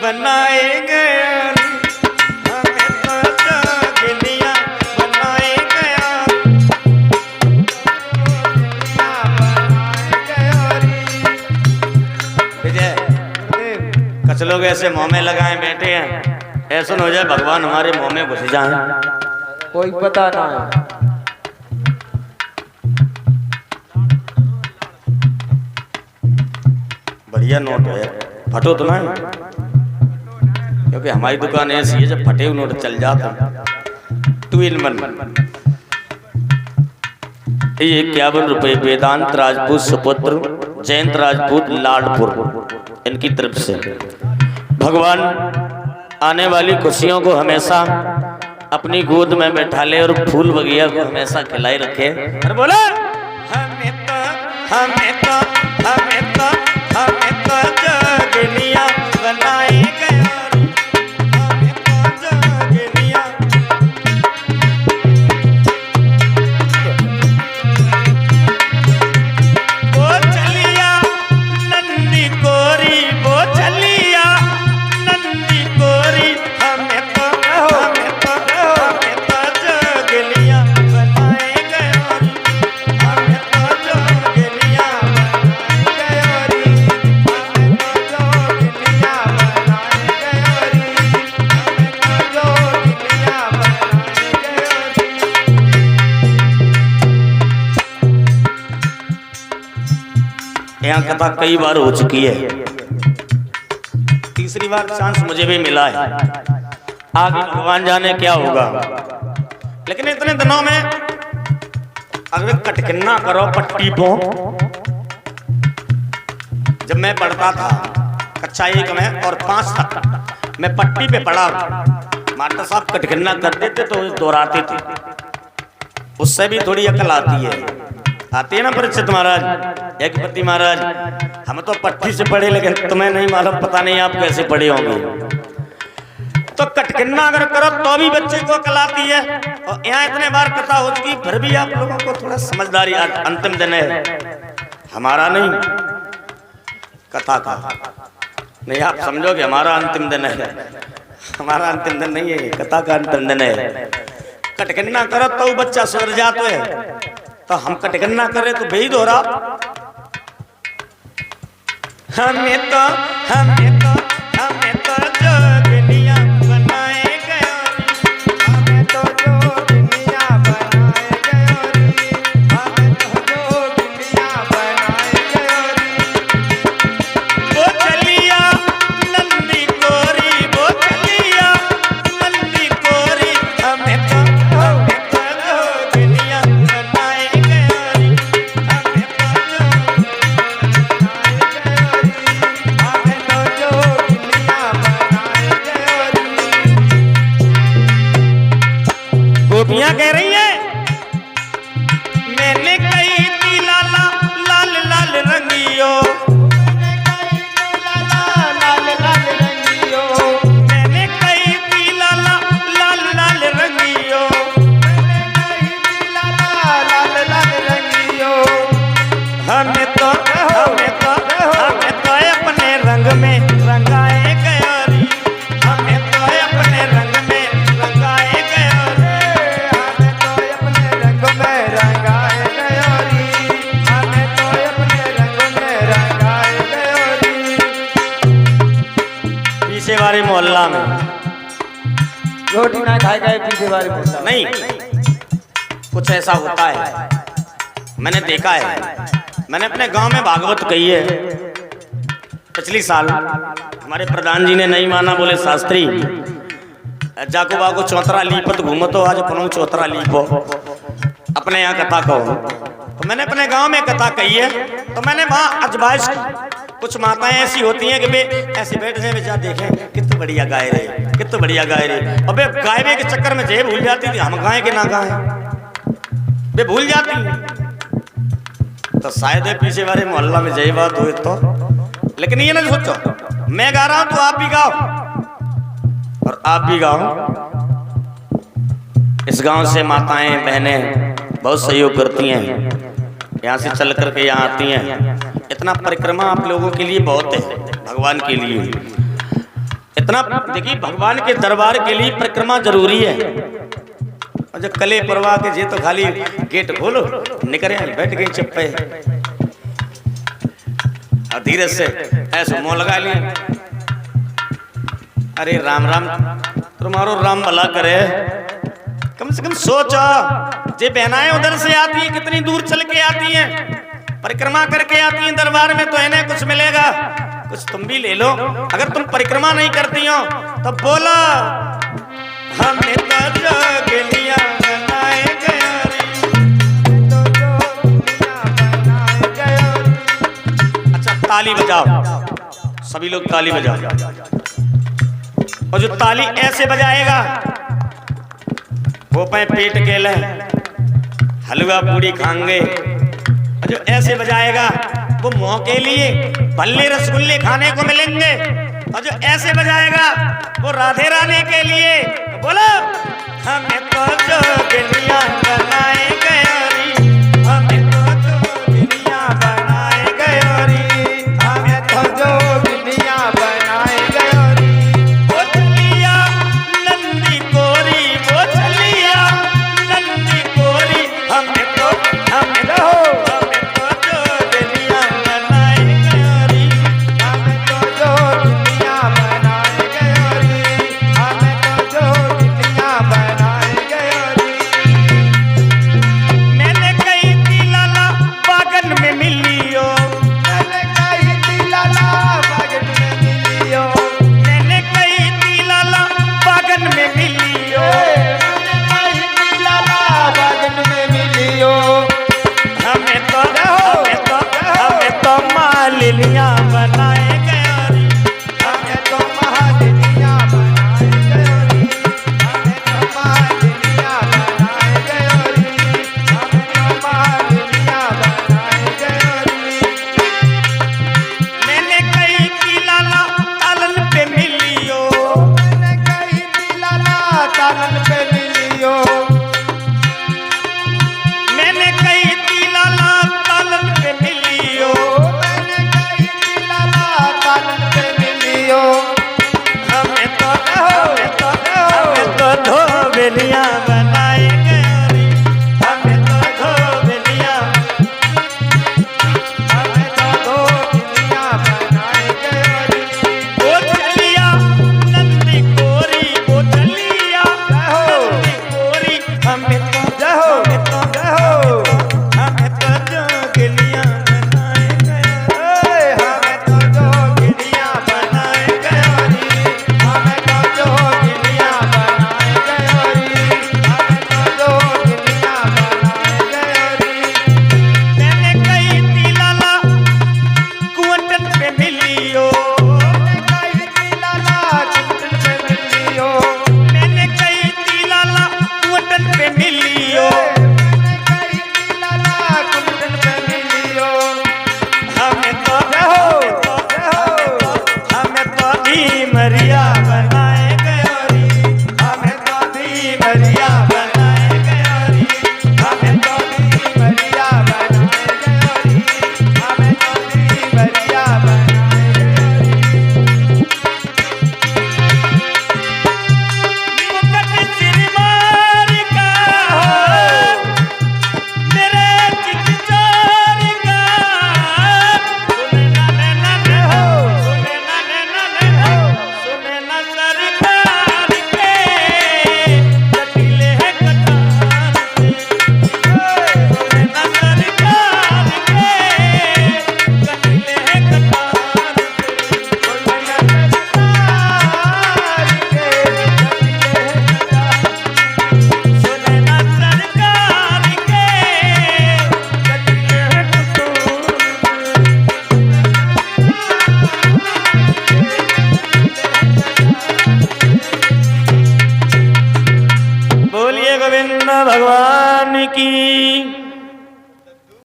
बनाए गया, हमें तो जोगिनिया बनाए गया, विजय कुछ लोग ऐसे मुंह में लगाए बैठे हैं, ऐसा न हो जाए भगवान हमारे मुंह में घुस जाए, कोई पता ना है। बढ़िया नोट है, फटो तो नहीं, क्योंकि हमारी दुकान ऐसी है जब फटे हुए नोट चल जाते हैं। 2 in 1। ये 51 रुपये वेदांत राजपूत सुपुत्र जयंत राजपूत लाडपुर इनकी तरफ से। भगवान आने वाली खुशियों को हमेशा अपनी गोद में बैठा ले और फूल बगिया को हमेशा खिलाई रखे। अरे बोला हमें तो हमें तो हमें तो हमें तो जोगिनिया बनाए गया, हमें तो जोगिनिया। वो चलिया नंदी कोरी, वो चलिया नंदी कोरी, हमें तो जोगिनिया बनाए गया, हमें तो जोगिनिया बनाए गया। यहाँ कथा कई बार हो चुकी है, तीसरी बार चांस मुझे भी मिला है, आगे भगवान जाने क्या होगा। लेकिन इतने दिनों में अगर कटकिन्ना करो पट्टी पो, जब मैं पढ़ता था कक्षा 1 में और 5 तक मैं पट्टी पे पढ़ा, मास्टर साहब कटकिन्ना कर देते तो दोहराते थे, उससे भी थोड़ी अकल आती है ना परीक्षित महाराज, एकपति महाराज। हम तो पट्टी से पढ़े, लेकिन तुम्हें नहीं मालूम, पता नहीं आप कैसे पढ़े होंगे। तो कटकिन्ना अगर करो तो भी बच्चे को अकल आती है। और यहाँ इतने बार कथा हो चुकी, फिर भी आप लोगों को थोड़ा समझदारी। अंतिम दिन है हमारा, नहीं कथा का नहीं, आप समझोगे हमारा अंतिम दिन है, हमारा अंतिम दिन नहीं है, कथा का अंतिम दिन है। कटकिन्ना करो तो बच्चा सुधर जाते है, तो हम कटकिन्ना करे तो बेही दोहरा। हमें तो जोगिनिया बनाए गया, हमें तो जोगिनिया बनाए गया, हमें तो जोगिनिया बनाए गया। वो चलिया नंदी कोरी, वो चलिया नंदी कोरी, हमें तो जोगिनिया बनाए गया, हमें गोपियां कह रही है, मैंने कही थी लाला लाल लाल रंगियो, मैंने कही थी लाला लाल लाल रंगियो, मैंने कही थी लाला लाल लाल रंगियो, मैंने कही थी लाला लाल लाल रंगियो। हमें तो अपने रंग में रंगाए गया री, हमें तो अपने रंग में रंगाए गया रे, हमें तो अपने रंग में रंगाए गया री, हमें तो अपने रंग में रंगाए गया री। पीछे वाले मोहल्ला में रोटी ना खाए गए, पीछे वाले मोहल्ला नहीं, कुछ ऐसा होता है, मैंने देखा है। मैंने अपने गांव में भागवत कही है। पिछली साल हमारे प्रधान जी ने नहीं माना, बोले शास्त्री जाको बाको चौतरा लीपत घूमो, तो आज अपनों चौतरा लीपो, अपने यहाँ कथा कहो। तो मैंने अपने गांव में कथा कही है, तो मैंने वहाँ अजमाइश, कुछ माताएं ऐसी होती हैं कि बे ऐसे बैठने में जा देखें कितने बढ़िया गाय रहे, कितने बढ़िया गाय रहे, और बे गायबे के चक्कर में जे भूल जाती थी हम गाय के ना गाय, बे भूल जाती। तो शायद है पीछे वाले मोहल्ला में यही बात हुई तो, लेकिन ये ना सोचो मैं गा रहा हूं तो आप भी गाओ और आप भी गाओ। इस गांव से माताएं बहनें बहुत सहयोग करती हैं, यहाँ से चल करके यहाँ आती हैं। इतना परिक्रमा आप लोगों के लिए बहुत है, भगवान के लिए। इतना देखिए, भगवान के दरबार के लिए परिक्रमा जरूरी है। और जब कले परवा के जे तो खाली गेट खोलो निकले बैठ गई चप्पे और धीरे से ऐसे मुंह लगा लिए। अरे राम राम, तुम्हारो राम भला करे। कम से कम सोचो, जे बहनाएं उधर से आती हैं कितनी दूर चल के आती हैं, परिक्रमा करके आती हैं दरबार में, तो इन्हें कुछ मिलेगा, कुछ तुम भी ले लो। अगर तुम परिक्रमा नहीं करती हो तो बोला हमें तो जोगिनियां बनाए गयोरी। अच्छा ताली बजाओ, सभी लोग ताली बजाओ। और जो ताली ऐसे बजाएगा वो पे पेट के ले हलवा पूड़ी खाएंगे। और जो ऐसे बजाएगा वो मुंह के लिए भल्ले रसगुल्ले खाने को मिलेंगे। और जो ऐसे बजाएगा वो राधे रानी के लिए। तो बोलो हमें तो जोगिनियां बनाए गयोरी, हमें तो जोगिनियां बनाए गयोरी, हमें तो जोगिनियां बनाए गयोरी। वो चलिया नंदी कोरी, वो चलिया नंदी कोरी, हमें तो मालिनियां बनाए गयोरी, हमें तो मालिनियां बनाए गयोरी, हमें तो मालिनियां बनाए गयोरी, हमें तो मालिनियां बनाए गयोरी। मैंने कही कि लाला तालन पे मिलियो, मैंने कही कि लाला तालन पे मिलियो, मैंने कही कि लाला तालन पे मिलियो, धोबेलियां बनाए गयोरी, हमें तो धोबेलियां, हमें तो धोबेलियां बनाए गयोरी। वो चलिया नंदी कोरी, वो चलिया नंदी कोरी, हमें तो जोगिनियां बनाए गयोरी, हमें तो जोगिनियां बनाए गयोरी, हमें तो जोगिनियां बनाए गयोरी। मैंने कही थी लाला कुंटन पे मिलियो, मैंने कही थी लाला कुंटन पे मिलियो, मैंने कही थी लाला कुंटन पे मिलियो, मैंने कही थी लाला कुंटन पे मिलियो। हमें तो हमें तो भीमरिया बनाए गयोरी, हमें तो भीमरिया बनाए गयोरी, हमें तो भीमरिया बनाए गयोरी, हमें तो भीमरिया बनाए गयोरी। मुकट सिरमारी का हो मेरे चितचोरी का, सुने ना नैना हो, सुने ना नैना हो, सुने ना सरकार के जटिले है कटार से, सुने ना सरकार के जटिले है कटार से, सुने ना सरकार के जटिले है कटार, सुने ना सरकार के जटिले है कसूर। बोलिए गोविंद भगवान की।